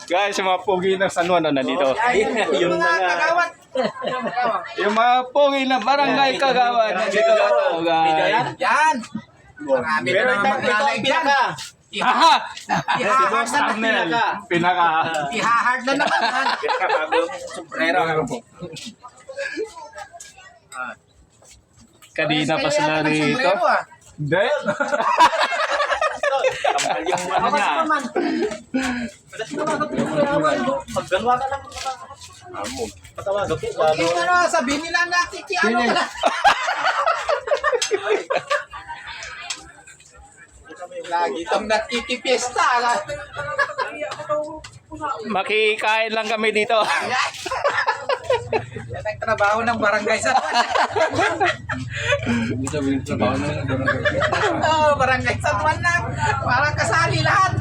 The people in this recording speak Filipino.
Guys, yung mga pogi ng San Juan, nandito. Yun na nga. Yung mga pogi ng barangay Kagawan, nandito na to, guys. Yan. Marami na naman maglalay dyan. Aha! Ihahard na naman. Pinaka. Ihahard na naman. Sombrero. Kanina pa sila rito. Hindi. Yung ano niya. Pagdalawa ka lang. Patawag ako. Yung ano, sabihin nila nakikiano ka na. Lagi itong nakikipiesta. Makikain lang kami dito. Yan ang trabaho ng barangay sa barangay sa tuwan na. Parang kasali lahat.